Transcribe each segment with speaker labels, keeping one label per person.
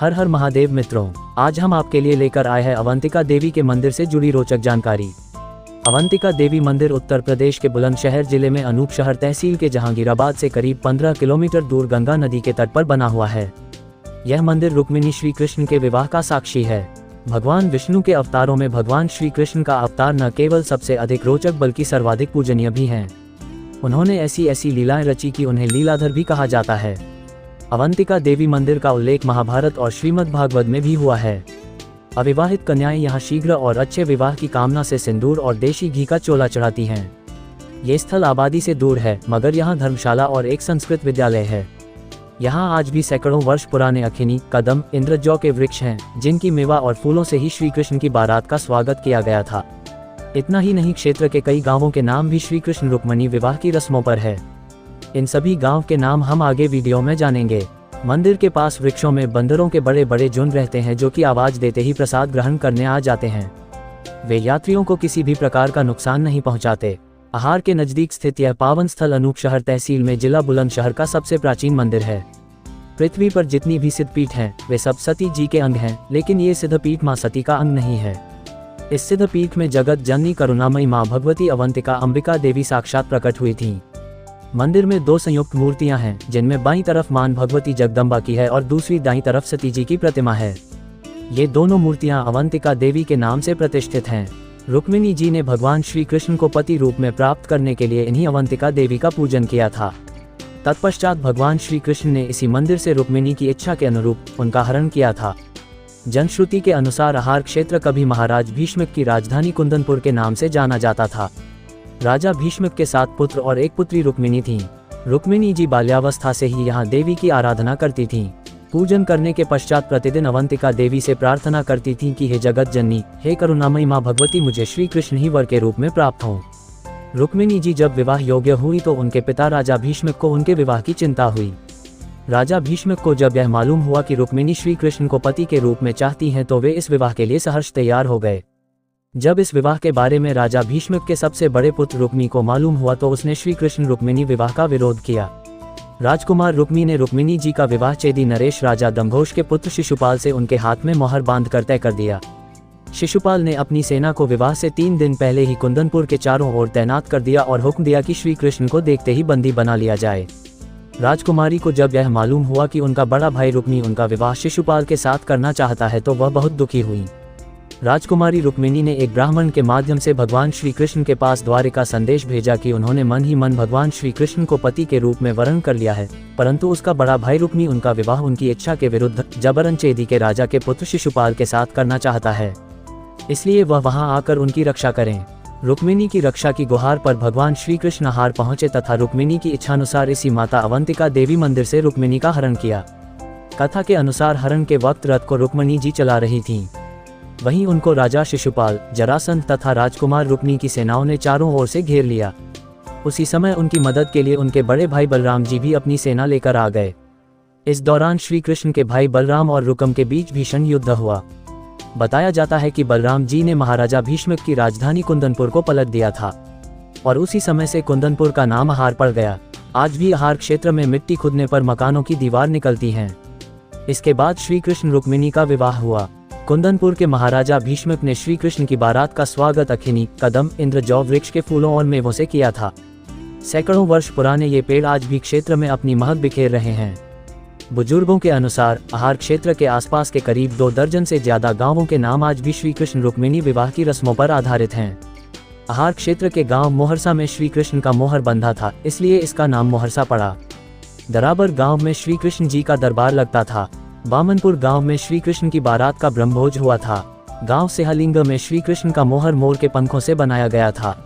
Speaker 1: हर हर महादेव मित्रों, आज हम आपके लिए लेकर आए हैं अवंतिका देवी के मंदिर से जुड़ी रोचक जानकारी। अवंतिका देवी मंदिर उत्तर प्रदेश के बुलंदशहर जिले में अनूपशहर तहसील के जहांगीराबाद से करीब 15 किलोमीटर दूर गंगा नदी के तट पर बना हुआ है। यह मंदिर रुक्मिणी श्री कृष्ण के विवाह का साक्षी है। भगवान विष्णु के अवतारों में भगवान श्री कृष्ण का अवतार न केवल सबसे अधिक रोचक बल्कि सर्वाधिक पूजनीय भी है। उन्होंने ऐसी लीलाएं रची कि उन्हें लीलाधर भी कहा जाता है। अवंतिका देवी मंदिर का उल्लेख महाभारत और श्रीमद् भागवत में भी हुआ है। अविवाहित कन्याएं यहाँ शीघ्र और अच्छे विवाह की कामना से सिंदूर और देशी घी का चोला चढ़ाती हैं। ये स्थल आबादी से दूर है, मगर यहाँ धर्मशाला और एक संस्कृत विद्यालय है। यहाँ आज भी सैकड़ों वर्ष पुराने अखिनी, कदम, इंद्रजौ के वृक्ष हैं, जिनकी मेवा और फूलों से ही श्री कृष्ण की बारात का स्वागत किया गया था। इतना ही नहीं, क्षेत्र के कई गांवों के नाम भी श्री कृष्ण रुक्मिणी विवाह की रस्मों पर है। इन सभी गांव के नाम हम आगे वीडियो में जानेंगे। मंदिर के पास वृक्षों में बंदरों के बड़े बड़े झुंड रहते हैं, जो कि आवाज देते ही प्रसाद ग्रहण करने आ जाते हैं। वे यात्रियों को किसी भी प्रकार का नुकसान नहीं पहुंचाते। आहार के नजदीक स्थित यह पावन स्थल अनूपशहर तहसील में जिला बुलंदशहर का सबसे प्राचीन मंदिर है। पृथ्वी पर जितनी भी सिद्धपीठ हैं, वे सब सती जी के अंग हैं, लेकिन ये सिद्धपीठ मां सती का अंग नहीं है। इस सिद्धपीठ में जगत जननी करुणामयी मां भगवती अवंतिका अंबिका देवी साक्षात प्रकट हुई थीं। मंदिर में दो संयुक्त मूर्तियां हैं, जिनमें बाईं तरफ मान भगवती जगदम्बा की है और दूसरी दाईं तरफ सती जी की प्रतिमा है। ये दोनों मूर्तियां अवंतिका देवी के नाम से प्रतिष्ठित हैं। रुक्मिणी जी ने भगवान श्री कृष्ण को पति रूप में प्राप्त करने के लिए इन्हीं अवंतिका देवी का पूजन किया था। तत्पश्चात भगवान श्री कृष्ण ने इसी मंदिर से रुक्मिणी की इच्छा के अनुरूप उनका हरण किया था। जनश्रुति के अनुसार आहार क्षेत्र कभी महाराज भीष्मक की राजधानी कुंदनपुर के नाम से जाना जाता था। राजा भीष्मक के 7 पुत्र और 1 पुत्री रुक्मिणी थीं। रुक्मिणी जी बाल्यावस्था से ही यहाँ देवी की आराधना करती थीं। पूजन करने के पश्चात प्रतिदिन अवंतिका देवी से प्रार्थना करती थीं कि हे जगत जननी, हे करुणामयी मां भगवती, मुझे श्री कृष्ण ही वर के रूप में प्राप्त हों। रुक्मिणी जी जब विवाह योग्य हुई तो उनके पिता राजा भीष्मक को उनके विवाह की चिंता हुई। राजा भीष्मक को जब यह मालूम हुआ कि रुक्मिणी श्री कृष्ण को पति के रूप में चाहती हैं, तो वे इस विवाह के लिए सहर्ष तैयार हो गए। जब इस विवाह के बारे में राजा भीष्मक के सबसे बड़े पुत्र रुक्मी को मालूम हुआ, तो उसने श्री कृष्ण रुक्मिणी विवाह का विरोध किया। राजकुमार रुक्मी ने रुक्मिणी जी का विवाह चेदी नरेश राजा दंभोज के पुत्र शिशुपाल से उनके हाथ में मोहर बांधकर तय कर दिया। शिशुपाल ने अपनी सेना को विवाह से 3 दिन पहले ही कुंदनपुर के चारों ओर तैनात कर दिया और हुक्म दिया कि श्री कृष्ण को देखते ही बंदी बना लिया जाए। राजकुमारी को जब यह मालूम हुआ कि उनका बड़ा भाई रुक्मी उनका विवाह शिशुपाल के साथ करना चाहता है, तो वह बहुत दुखी हुई। राजकुमारी रुक्मिणी ने एक ब्राह्मण के माध्यम से भगवान श्री कृष्ण के पास द्वारिका संदेश भेजा कि उन्होंने मन ही मन भगवान श्री कृष्ण को पति के रूप में वरण कर लिया है, परंतु उसका बड़ा भाई रुक्मी उनका विवाह उनकी इच्छा के विरुद्ध जबरन चेदी के राजा के पुत्र शिशुपाल के साथ करना चाहता है, इसलिए वह वहां आकर उनकी रक्षा करें। रुक्मिणी की रक्षा की गुहार पर भगवान श्री कृष्ण आहार पहुंचे तथा रुक्मिणी की इच्छानुसार इसी माता अवंतिका देवी मंदिर से रुक्मिणी का हरण किया। कथा के अनुसार हरण के वक्त रथ को रुक्मिणी जी चला रही थीं। वहीं उनको राजा शिशुपाल, जरासंध तथा राजकुमार रुक्मी की सेनाओं ने चारों ओर से घेर लिया। उसी समय उनकी मदद के लिए उनके बड़े भाई बलराम जी भी अपनी सेना लेकर आ गए। इस दौरान श्री कृष्ण के भाई बलराम और रुकम के बीच भीषण युद्ध हुआ। बताया जाता है कि बलराम जी ने महाराजा भीष्मक की राजधानी कुंदनपुर को पलट दिया था और उसी समय से कुंदनपुर का नाम आहार पड़ गया। आज भी आहार क्षेत्र में मिट्टी खुदने पर मकानों की दीवार निकलती हैं। इसके बाद श्री कृष्ण रुक्मिणी का विवाह हुआ। कुंदनपुर के महाराजा भीष्मक ने श्री कृष्ण की बारात का स्वागत अखिनी, कदम, इंद्रजौ वृक्ष के फूलों और मेवों से किया था। सैकड़ों वर्ष पुराने ये पेड़ आज भी क्षेत्र में अपनी महक बिखेर रहे हैं। बुजुर्गों के अनुसार आहार क्षेत्र के आसपास के करीब 2 दर्जन से ज्यादा गांवों के नाम आज भी श्री कृष्ण रुक्मिणी विवाह की रस्मों पर आधारित हैं। आहार क्षेत्र के गांव मोहरसा में श्री कृष्ण का मोहर बंधा था, इसलिए इसका नाम मोहरसा पड़ा। दराबर गांव में श्री कृष्ण जी का दरबार लगता था। बामनपुर गांव में श्री कृष्ण की बारात का ब्रह्मभोज हुआ था। गांव सेहलिंग में श्री कृष्ण का मोहर मोर के पंखों से बनाया गया था।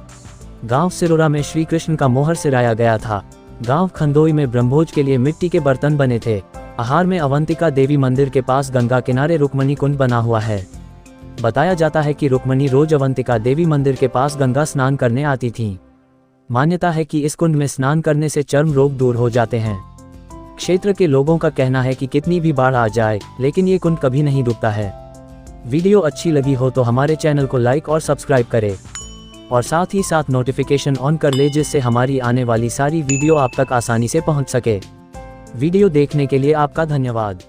Speaker 1: गांव सिरोरा में श्री कृष्ण का मोहर सिराया गया था। गांव खंदोई में ब्रह्मभोज के लिए मिट्टी के बर्तन बने थे। आहार में अवंतिका देवी मंदिर के पास गंगा किनारे रुक्मिणी कुंड बना हुआ है। बताया जाता है कि रुक्मिणी रोज अवंतिका देवी मंदिर के पास गंगा स्नान करने आती थीं। मान्यता है कि इस कुंड में स्नान करने से चर्म रोग दूर हो जाते हैं। क्षेत्र के लोगों का कहना है कि कितनी भी बाढ़ आ जाए, लेकिन ये कुंड कभी नहीं डूबता है। वीडियो अच्छी लगी हो तो हमारे चैनल को लाइक और सब्सक्राइब करें और साथ ही साथ नोटिफिकेशन ऑन कर ले, जिससे हमारी आने वाली सारी वीडियो आप तक आसानी से पहुंच सके। वीडियो देखने के लिए आपका धन्यवाद।